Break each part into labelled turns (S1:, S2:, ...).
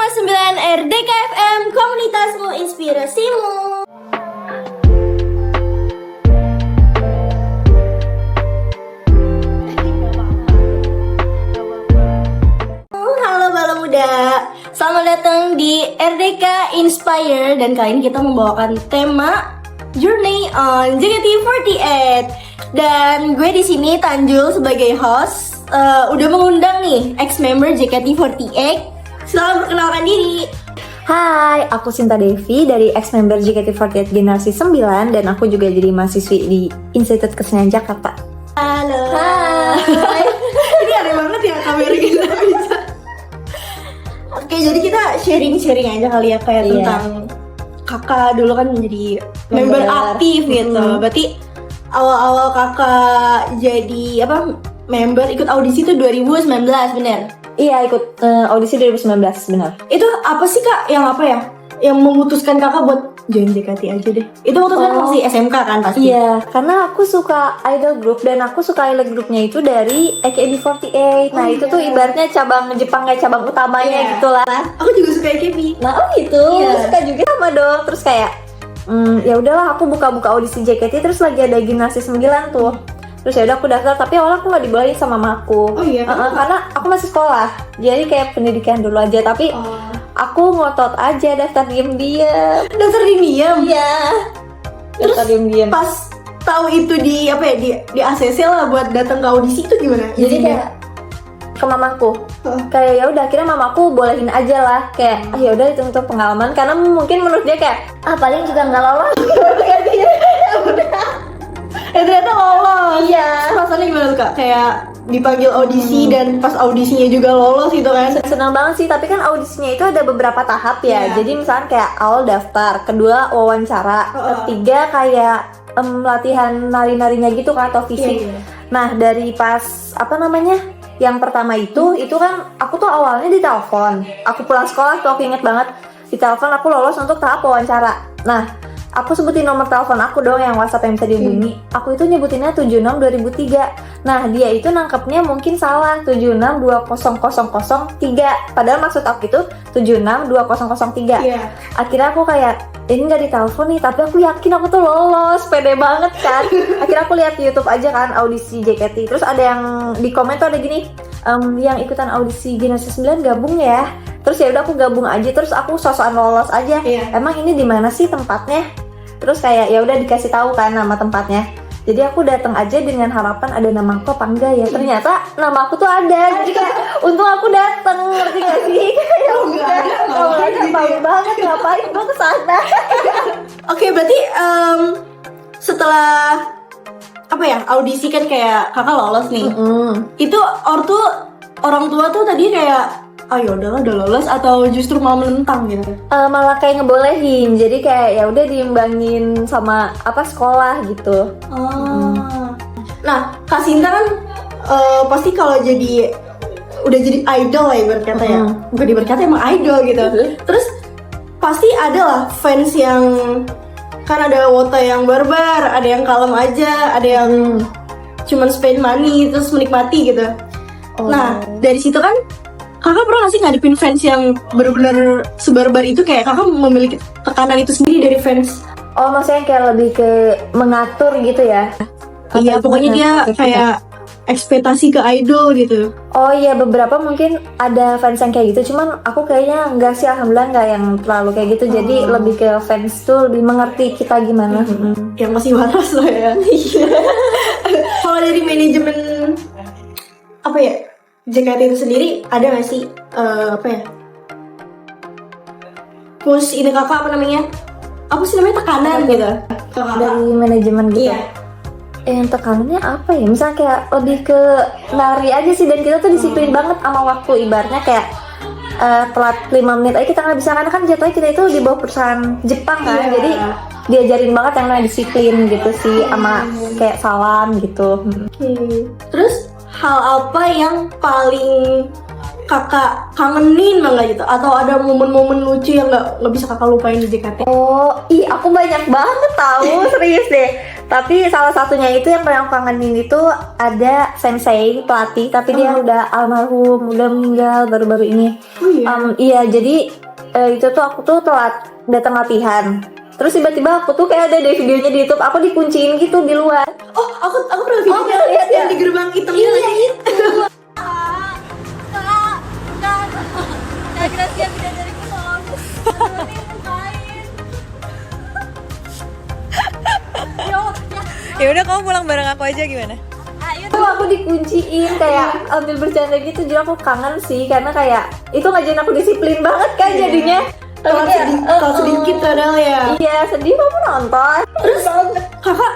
S1: 105,9 RDK FM, komunitasmu, inspirasimu. Halo Bala Muda, selamat datang di RDK Inspire. Dan kali ini kita membawakan tema Journey on JKT48. Dan gue di sini Tanjul sebagai host. Udah mengundang nih ex-member JKT48. Selamat perkenalkan diri.
S2: Hai, aku Sinta Devi dari ex-member JKT48 Generasi 9 dan aku juga jadi mahasiswi di Institut Kesenian Jakarta.
S1: Halo.
S2: Hai.
S1: Ini aneh banget ya kamera kita bisa. Oke, jadi kita sharing-sharing aja kali ya kayak
S2: Iya.
S1: tentang kakak dulu kan menjadi member aktif gitu. Berarti awal-awal kakak jadi member ikut audisi itu 2019 bener?
S2: Iya, ikut audisi 2019, benar.
S1: Itu apa sih kak yang memutuskan kakak buat join JKT aja deh? Itu waktu kan masih SMK kan pasti?
S2: Iya, karena aku suka idol group dan aku suka idol grupnya itu dari AKB48. Nah, itu tuh ibaratnya cabang Jepang kayak cabang utamanya
S1: Iya.
S2: gitu lah.
S1: Aku juga suka AKB.
S2: Nah, gitu.
S1: Iya.
S2: Suka juga sama dong. Terus kayak ya udahlah aku buka-buka audisi JKT terus lagi ada Generasi 9 tuh. Terus ya udah aku daftar, tapi awalnya aku nggak dibolehin sama mamaku.
S1: Oh iya?
S2: Karena aku masih sekolah, jadi kayak pendidikan dulu aja. Tapi aku ngotot aja daftar diem-diem.
S1: Daftar diam.
S2: Iya.
S1: Terus
S2: Daftar diem-diem.
S1: pas tahu itu di di ACC lah buat datang ke audisi itu gimana?
S2: Jadi kayak ke mamaku, kayak ya udah akhirnya mamaku bolehin aja lah, kayak ya udah itu untuk pengalaman, karena mungkin menurut dia kayak paling juga nggak lolos.
S1: Ternyata lolos.
S2: Iya.
S1: Rasanya gimana tuh kak? Kayak dipanggil audisi dan pas audisinya juga lolos gitu kan?
S2: Senang banget sih, tapi kan audisinya itu ada beberapa tahap ya.
S1: Iya.
S2: Jadi misalnya kayak awal daftar, kedua wawancara, ketiga kayak latihan nari-narinya gitu kan atau fisik.
S1: Iya.
S2: Nah, dari pas yang pertama itu kan aku tuh awalnya ditelepon. Aku pulang sekolah tuh aku inget banget, ditelepon aku lolos untuk tahap wawancara. Nah, aku sebutin nomor telepon aku dong yang WhatsApp yang bisa dihubungi. Aku itu nyebutinnya 762003. Nah, dia itu nangkepnya mungkin salah, 762003. Padahal maksud aku itu 762003.
S1: Iya.
S2: Akhirnya aku kayak ini nggak ditelepon nih, tapi aku yakin aku tuh lolos, pede banget kan. Akhirnya aku lihat di YouTube aja kan audisi JKT. Terus ada yang di komen tuh ada gini, yang ikutan audisi Generasi 9 gabung ya. Terus ya udah aku gabung aja, terus aku sosokan lolos aja.
S1: Iya.
S2: Emang ini di mana sih tempatnya? Terus kayak ya udah dikasih tahu kan nama tempatnya. Jadi aku datang aja dengan harapan ada nama aku apa enggak ya. Ternyata nama aku tuh ada. Jadi kayak untung aku datang, ngerti gak sih? Ya udah, kalau ada malu banget ngapain gue kesana.
S1: Oke, berarti setelah audisi kan kayak kakak lolos nih. Itu orang tua tuh tadi kayak ya udahlah udah lolos atau justru mau menentang gitu?
S2: Malah kayak ngebolehin. Jadi kayak ya udah diimbangin sama sekolah gitu.
S1: Nah, Kak Sinta kan pasti kalau udah jadi idol lah ibarat kata ya. Bukan ibarat kata, emang idol gitu. Terus pasti ada lah fans yang kan ada wota yang barbar, ada yang kalem aja, ada yang cuman spend money terus menikmati gitu. Nah, dari situ kan kakak pernah gak sih ngadepin fans yang benar-benar sebarbar itu, kayak kakak memiliki tekanan itu sendiri dari fans?
S2: Oh, maksudnya kayak lebih ke mengatur gitu ya?
S1: Iya, pokoknya dia kayak ekspektasi ke idol gitu.
S2: Oh iya, beberapa mungkin ada fans yang kayak gitu, cuman aku kayaknya enggak sih, alhamdulillah enggak yang terlalu kayak gitu. Jadi lebih ke fans tuh lebih mengerti kita gimana.
S1: Yang masih waras lah ya. Kalau dari manajemen JKT itu sendiri ada nggak sih push ini kakak tekanan gitu
S2: Dari manajemen gitu.
S1: Iya.
S2: Yang tekanannya apa ya? Misalnya kayak lebih ke nari aja sih, dan kita tuh disiplin banget sama waktu. Ibaratnya kayak telat 5 menit aja kita nggak bisa, karena kan jatuhnya kita itu di bawah perusahaan Jepang kan.
S1: Iya.
S2: Jadi diajarin banget yang namanya disiplin gitu sih, sama kayak salam gitu.
S1: Terus hal apa yang paling kakak kangenin banget gitu? Atau ada momen-momen lucu yang nggak bisa kakak lupain di JKT?
S2: Oh, aku banyak banget tahu, serius deh. Tapi salah satunya itu yang paling aku kangenin itu ada sensei pelatih, tapi dia udah almarhum, udah meninggal baru-baru ini.
S1: Oh iya?
S2: Iya, jadi itu tuh aku tuh telat datang latihan. Terus tiba-tiba aku tuh kayak ada deh videonya di YouTube, aku dikunciin gitu di luar.
S1: Oh, aku pernah videonya
S2: lihat ya?
S1: yang di gerbang hitam.
S2: Iya, itu.
S3: Kak Gracia tidak dari kolom. Ini bukain. Ya udah kamu pulang bareng aku aja gimana? Ayo.
S2: Tuh aku dikunciin kayak ambil bercanda gitu, jadi aku kangen sih karena kayak itu ngajarin aku disiplin banget kan jadinya. Tapi kayak
S1: Kalau sedikit padahal ya.
S2: iya sedih kamu nonton.
S1: Terus kakak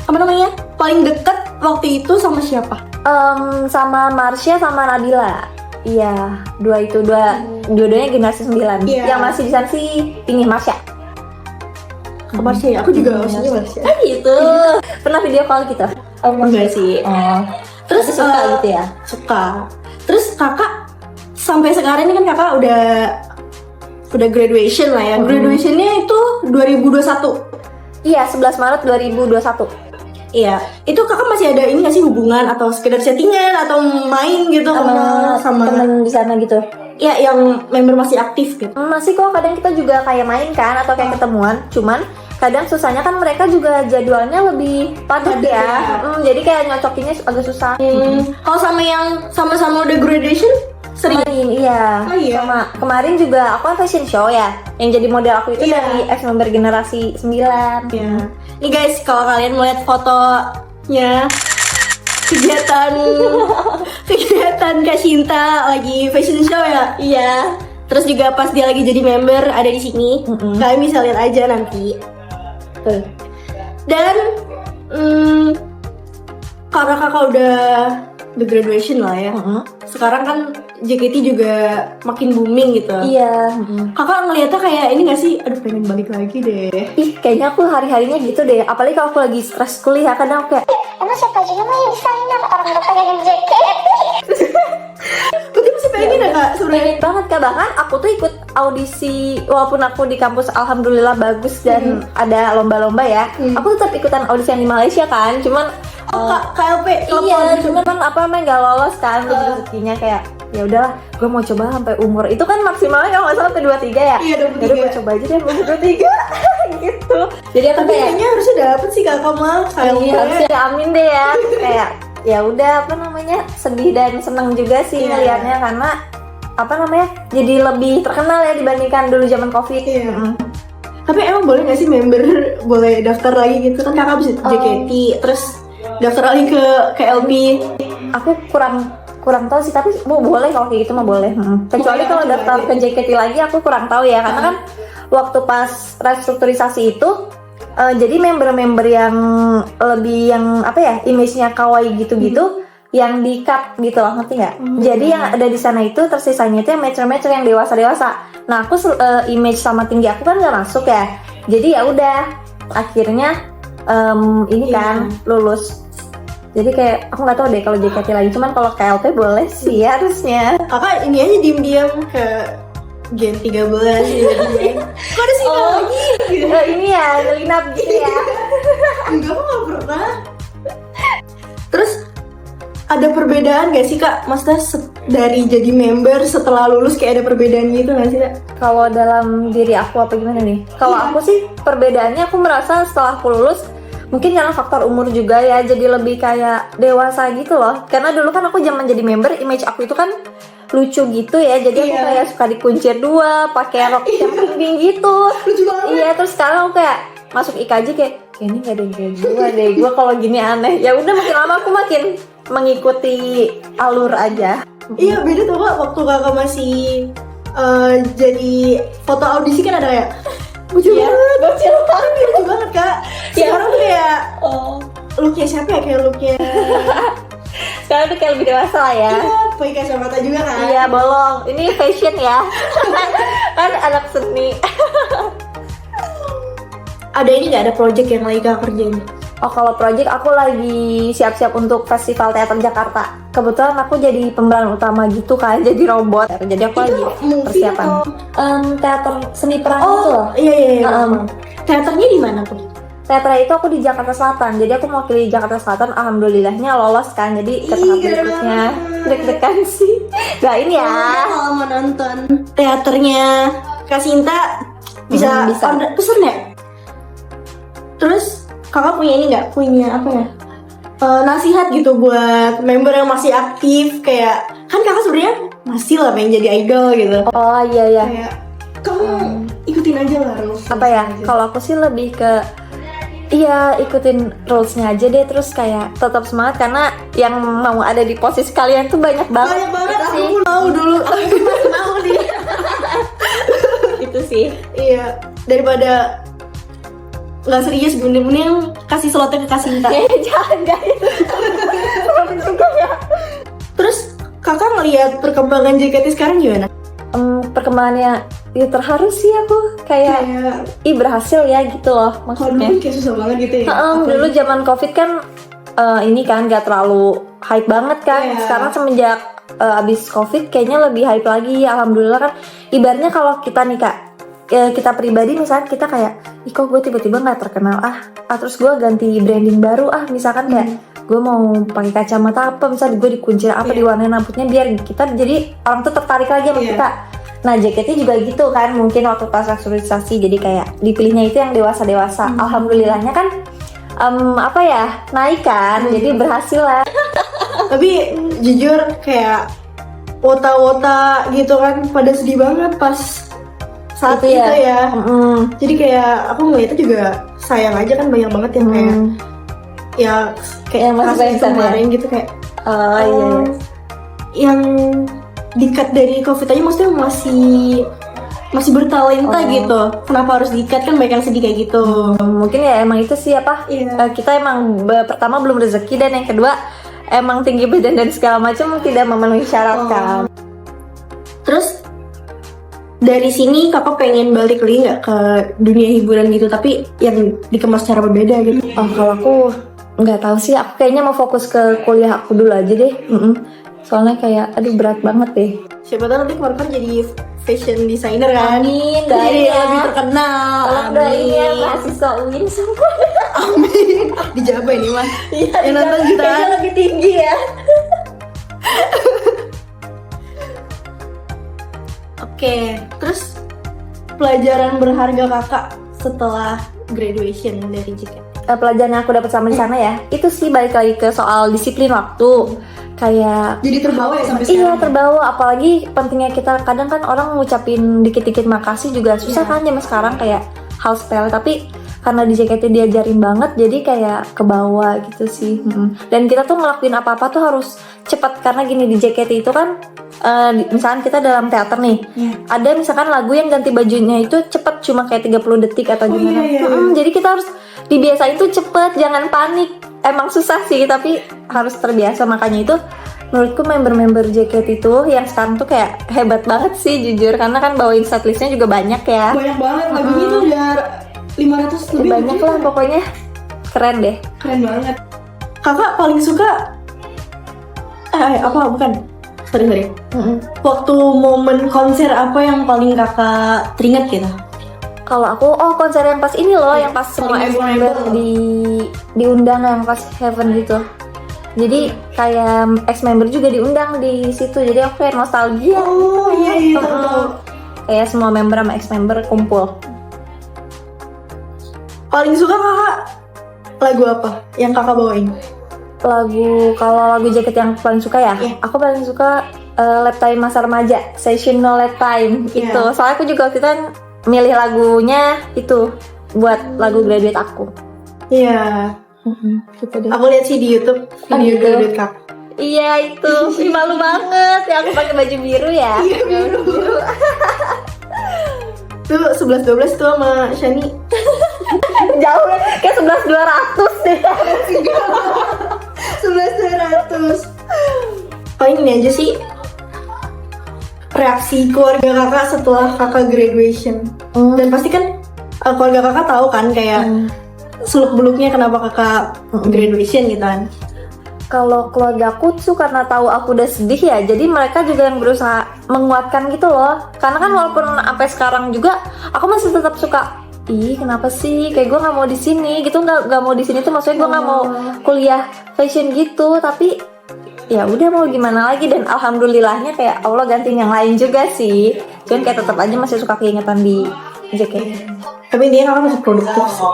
S1: apa namanya? Paling deket waktu itu sama siapa?
S2: Sama Marsha sama Nabila. Iya, dua-duanya generasi 9.
S1: Iya.
S2: Yang masih di sana sih ini Marsha.
S1: Ke Marsha ya? Aku juga maksudnya Marsha.
S2: Ah gitu. Pernah video call gitu?
S1: Enggak sih.
S2: Oh.
S1: Terus
S2: Tapi suka gitu ya?
S1: Suka. Terus kakak sampai sekarang ini kan kakak udah graduation lah ya. Graduationnya itu 2021.
S2: Iya, 11 Maret 2021.
S1: Iya. Itu kakak masih ada ini nggak sih hubungan atau sekedar chattingan atau main gitu sama
S2: temen di sana gitu.
S1: ya yang member masih aktif gitu.
S2: Masih kok, kadang kita juga kayak main kan atau kayak ketemuan. Cuman kadang susahnya kan mereka juga jadwalnya lebih padat
S1: Padat
S2: ya.
S1: ya.
S2: Jadi kayak nyocokinnya agak susah.
S1: Kalau sama yang sama-sama udah graduation sering.
S2: Main, iya.
S1: Oh, iya.
S2: Sama kemarin juga aku kan fashion show ya. Yang jadi model aku itu
S1: Iya.
S2: dari ex-member generasi 9.
S1: Ya. Nih guys, kalau kalian mau lihat fotonya kegiatan Kak Shinta lagi fashion show ya.
S2: Iya.
S1: Terus juga pas dia lagi jadi member ada di sini. Kalian bisa lihat aja nanti.
S2: Tuh.
S1: Dan karena kakak udah the graduation lah ya. Sekarang kan JKT juga makin booming gitu.
S2: Iya.
S1: Kakak ngeliatnya kayak ini gak sih? Aduh pengen balik lagi deh.
S2: Ih, kayaknya aku hari-harinya gitu deh. Apalagi kalau aku lagi stres kuliah, kadang aku kayak
S3: Emang siapa juga mah yang desainer orang udah pengen JKT.
S1: Berarti masih pengen ya kak sebenarnya?
S2: pengen banget Kak. Bahkan aku tuh ikut audisi, walaupun aku di kampus alhamdulillah bagus dan ada lomba-lomba ya. Aku tetap ikutan audisi yang di Malaysia kan. Cuman
S1: KLP
S2: iya, cuman apa namanya nggak lolos kan rezekinya. Kayak ya udahlah, gue mau coba sampai umur itu kan maksimalnya kalau nggak salah sampai 23 ya.
S1: Iya, 23.
S2: Yaudah, gue coba aja deh umur 23 gitu. Jadi aku
S1: Tapi
S2: kayak
S1: kayaknya harusnya dapet sih kakak mah KLP.
S2: iya, harusnya amin deh ya. Kayak ya udah apa namanya sedih dan seneng juga sih
S1: Iya.
S2: ngelihatnya karena apa namanya jadi lebih terkenal ya dibandingkan dulu zaman COVID.
S1: Iya. Tapi emang boleh gak sih member boleh daftar lagi gitu kan kakak bisa JKT terus daftar lagi ke KLP.
S2: Aku kurang tahu sih, tapi boleh kalau kayak gitu mah boleh. Kecuali
S1: Boleh,
S2: kalau
S1: boleh.
S2: daftar ke JKT lagi aku kurang tahu ya karena kan waktu pas restrukturisasi itu jadi member-member yang lebih yang apa ya image-nya kawaii gitu-gitu yang di cut gitu loh, ngerti nggak? Jadi yang ada di sana itu tersisanya itu yang mature-mature yang dewasa-dewasa. Nah aku image sama tinggi aku kan nggak masuk ya. Jadi ya udah akhirnya ini kan lulus. Jadi kayak aku nggak tahu deh kalau JKT lagi, cuman kalau KLP boleh sih harusnya.
S1: Kakak ini aja diem-diem ke Gen 13 gitu. Kok ada sih lagi? Gitu.
S2: Ini ya ngelinap gitu ya.
S1: Enggak, aku gak pernah. Terus ada perbedaan gak sih kak? Maksudnya dari jadi member setelah lulus kayak ada perbedaan gitu gak sih kak?
S2: Kalau dalam diri aku apa gimana nih? Kalau aku sih perbedaannya aku merasa setelah aku lulus mungkin karena faktor umur juga ya, jadi lebih kayak dewasa gitu loh. Karena dulu kan aku zaman jadi member, image aku itu kan lucu gitu ya, jadi aku kayak suka dikuncir dua, pakai rok yang pink gitu.
S1: Lucu banget.
S2: Iya, terus sekarang aku kayak masuk IKJ kayak ini gak ada yang kayak gue deh, gue kalau gini aneh. Ya udah makin lama aku makin mengikuti alur aja.
S1: Iya beda tuh kak, waktu kakak masih jadi foto audisi kan ada kayak lucu banget, lucu banget kak. Sekarang tuh kayak looknya siapa ya, kayak looknya
S2: Sekarang tuh kayak lebih dewasa lah ya.
S1: iya, pakai kacamata juga kan.
S2: Iya, bolong. Ini fashion ya. Kan anak seni.
S1: Ada ini nggak, ada project yang lagi kakak kerjain?
S2: Oh, kalau project aku lagi siap-siap untuk Festival Teater Jakarta. Kebetulan aku jadi pemeran utama gitu kan, jadi robot. Jadi aku lagi
S1: movie
S2: persiapan.
S1: atau-
S2: Teater seni peran gitu
S1: Oh
S2: loh.
S1: iya.
S2: Heeh.
S1: Teaternya di mana tuh?
S2: Teater itu aku di Jakarta Selatan. Jadi aku mewakili Jakarta Selatan. Alhamdulillahnya lolos kan. Jadi ke tahap
S1: Ih, keren
S2: berikutnya.
S1: banget.
S2: Deg-degan sih. Doain ya.
S1: Kalau mau nonton teaternya Kak Sinta bisa,
S2: Bisa.
S1: pesen ya? Terus kakak punya ini nggak? Punya apa ya? Nasihat gitu buat member yang masih aktif, kayak kan kakak sebenarnya masih lah pengen jadi idol gitu.
S2: Oh iya.
S1: Kayak kamu ikutin aja lah rules.
S2: Apa ya? Kalau aku sih lebih ke ikutin rulesnya aja deh. Terus kayak tetap semangat karena yang mau ada di posisi kalian tuh banyak banget.
S1: Banyak banget,
S2: Itu
S1: aku
S2: sih.
S1: pun mau dulu. Aku masih mau nih.
S2: Itu sih.
S1: Iya, daripada nggak serius, mending kasih slotnya ke Kak Sinta.
S2: Jangan guys. juga ya.
S1: Terus kakak ngelihat perkembangan JKT sekarang gimana?
S2: Perkembangannya ya terharu sih aku kayak berhasil ya gitu loh
S1: kalau
S2: maksudnya.
S1: dulu kayak susah banget gitu ya.
S2: Dulu zaman COVID kan ini kan gak terlalu hype banget kan.
S1: Iya.
S2: Sekarang semenjak abis COVID kayaknya lebih hype lagi. Alhamdulillah kan. Ibaratnya kalau kita nih Kak, kita pribadi misalnya kita kayak, ih kok gue tiba-tiba nggak terkenal terus gue ganti branding baru misalkan kayak gue mau pakai kacamata apa, misalnya gue dikuncir apa, diwarnain rambutnya biar kita jadi orang tuh tertarik lagi sama kita. Nah JKT juga gitu kan, mungkin waktu pas aktualisasi jadi kayak dipilihnya itu yang dewasa-dewasa. Alhamdulillahnya kan naik kan, jadi berhasil lah.
S1: Tapi jujur kayak wota-wota gitu kan pada sedih banget pas saat
S2: Itu
S1: itu
S2: ya.
S1: ya. Jadi kayak aku ngeliatnya juga sayang aja kan, banyak banget yang kayak
S2: Yang masih
S1: kasus
S2: pengen sana
S1: kemarin gitu kayak
S2: iya.
S1: yang di-cut dari COVID aja maksudnya masih bertalenta gitu. Kenapa harus di-cut, kan banyak yang sedih kayak gitu.
S2: Mungkin ya emang itu sih
S1: Iya.
S2: kita emang pertama belum rezeki, dan yang kedua emang tinggi badan dan segala macam tidak memenuhi syarat kan.
S1: Terus dari sini kakak pengen balik lagi nggak ke dunia hiburan gitu, tapi yang dikemas secara berbeda gitu?
S2: Kalau aku nggak tahu sih, aku kayaknya mau fokus ke kuliah aku dulu aja deh. Soalnya kayak aduh berat banget deh.
S1: Siapa tahu nanti kemudian jadi fashion designer kan?
S2: Amin,
S1: Jadi
S2: doain ya.
S1: lebih terkenal.
S2: Tolong doain ya mahasiswa UIN semua.
S1: Amin. Dijabah ini mas. Yang nonton
S2: Kayaknya
S1: jutaan.
S2: lebih tinggi ya.
S1: Oke, terus pelajaran berharga kakak setelah graduation dari JKT?
S2: Pelajaran yang aku dapat sama di sana ya, itu sih balik lagi ke soal disiplin waktu. Kayak
S1: Jadi terbawa ya sampai
S2: iya
S1: sekarang?
S2: terbawa, apalagi pentingnya kita, kadang kan orang ngucapin dikit-dikit makasih juga susah kan zaman sekarang, kayak hal sepele, tapi karena di JKT diajarin banget jadi kayak kebawa gitu sih. Dan kita tuh ngelakuin apa-apa tuh harus cepat, karena gini di JKT itu kan misalkan kita dalam teater nih, ada misalkan lagu yang ganti bajunya itu cepet, cuma kayak 30 detik atau gimana. Jadi kita harus dibiasain tuh cepet, jangan panik. Emang susah sih tapi harus terbiasa. Makanya itu menurutku member-member JKT itu yang sekarang tuh kayak hebat banget sih jujur, karena kan bawain setlistnya juga banyak ya.
S1: Banyak banget, lagunya tuh udah 500 lebih.
S2: Banyak lah pokoknya, keren deh.
S1: Keren banget. Kakak paling suka sorry. Waktu momen konser apa yang paling kakak teringat gitu?
S2: Kalau aku konser yang pas ini loh, yang pas semua member diundang, yang pas Heaven gitu. Jadi kayak ex member juga diundang di situ, jadi aku kayak nostalgia.
S1: Oh iya tahu.
S2: Kayak semua member sama ex member kumpul.
S1: Paling suka kakak lagu apa yang kakak bawain?
S2: Kalau lagu JKT yang paling suka ya, aku paling suka Lap Time masa remaja, Sessional Lap Time itu. Soalnya aku juga waktu itu kan milih lagunya itu buat lagu graduate aku.
S1: Iya.
S2: Gitu deh.
S1: Aku lihat sih di YouTube video
S2: gitu.
S1: graduate kakak.
S2: Iya itu, ih, malu banget ya aku pakai baju biru ya.
S1: Iya biru. Tuh 11-12 tuh sama Shani.
S2: Jauh kayak 11.200 deh.
S1: 11-200. Paling ini aja sih reaksi keluarga kakak setelah kakak graduation. Dan pasti kan keluarga kakak tahu kan kayak seluk beluknya kenapa kakak graduation gitu kan?
S2: Kalau keluarga aku tuh karena tahu aku udah sedih ya, jadi mereka juga yang berusaha menguatkan gitu loh. Karena kan walaupun sampai sekarang juga aku masih tetap suka, ih kenapa sih kayak gue nggak mau di sini gitu, nggak mau di sini tuh maksudnya gue nggak mau kuliah fashion gitu. Tapi ya udah mau gimana lagi, dan alhamdulillahnya kayak Allah gantiin yang lain juga sih. Cuman kayak tetap aja masih suka keingetan di JKT.
S1: Tapi dia kakak masih produktif sih.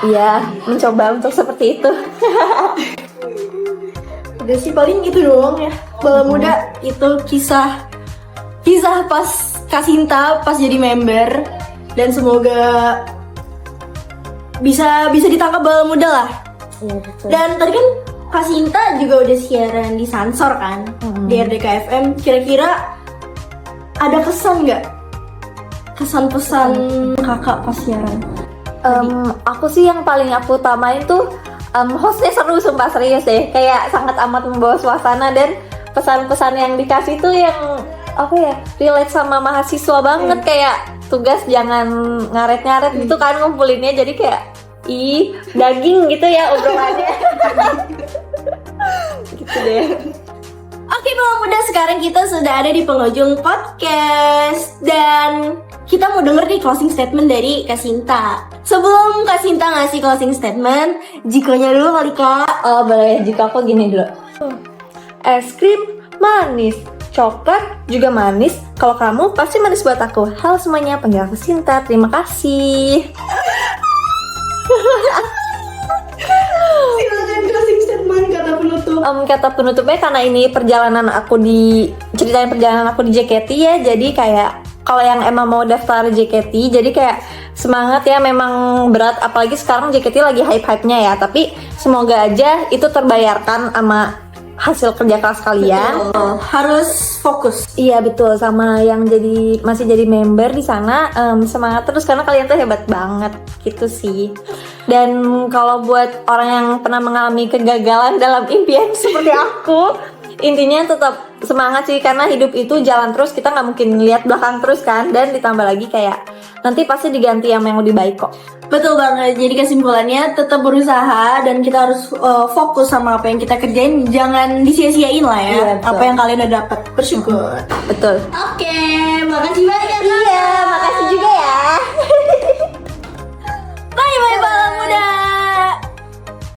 S2: Iya, mencoba untuk seperti itu.
S1: Udah sih paling itu doang ya. Bala Muda itu kisah pas Kak Sinta pas jadi member, dan semoga bisa ditangkap Bala Muda lah.
S2: Iya betul.
S1: Dan tadi kan Kak Sinta juga udah siaran di Sansor kan, di RDKFM. Kira-kira ada kesan nggak? Kesan-pesan kakak pas siaran?
S2: Aku sih yang paling aku utamain tuh hostnya seru, sumpah serius deh. Kayak sangat amat membawa suasana, dan pesan-pesan yang dikasih tuh yang apa ya, relate sama mahasiswa banget. Kayak tugas jangan ngaret-ngaret gitu kan ngumpulinnya, jadi kayak ih daging gitu ya obrolannya. Gitu deh.
S1: Oke Bala Muda, sekarang kita sudah ada di penghujung podcast, dan kita mau denger nih closing statement dari Kak Sinta. Sebelum Kak Sinta ngasih closing statement, Jikonya dulu kali Kak.
S2: Oh boleh, jika aku gini dulu. Es krim manis, coklat juga manis. Kalau kamu pasti manis buat aku. Halo semuanya, panggil aku Sinta. Terima kasih.
S1: Silakan closing statement, kata penutup.
S2: Kata penutupnya, karena ini ceritain perjalanan aku di JKT ya. Jadi kayak kalau yang emang mau daftar JKT, jadi kayak semangat ya. Memang berat, apalagi sekarang JKT lagi hype-hypenya ya. Tapi semoga aja itu terbayarkan sama hasil kerja keras kalian.
S1: Betul. Harus fokus.
S2: Iya betul, sama yang masih jadi member di sana, semangat terus karena kalian tuh hebat banget gitu sih. Dan kalau buat orang yang pernah mengalami kegagalan dalam impian seperti aku, intinya tetap semangat sih, karena hidup itu jalan terus, kita nggak mungkin lihat belakang terus kan. Dan ditambah lagi kayak nanti pasti diganti yang lebih baik kok.
S1: Betul banget. Jadi kesimpulannya tetap berusaha, dan kita harus fokus sama apa yang kita kerjain. Jangan disia-siain lah ya.
S2: Iya, betul.
S1: Apa yang kalian udah dapat, bersyukur.
S2: Betul.
S1: Oke, makasih banyak.
S2: Iya,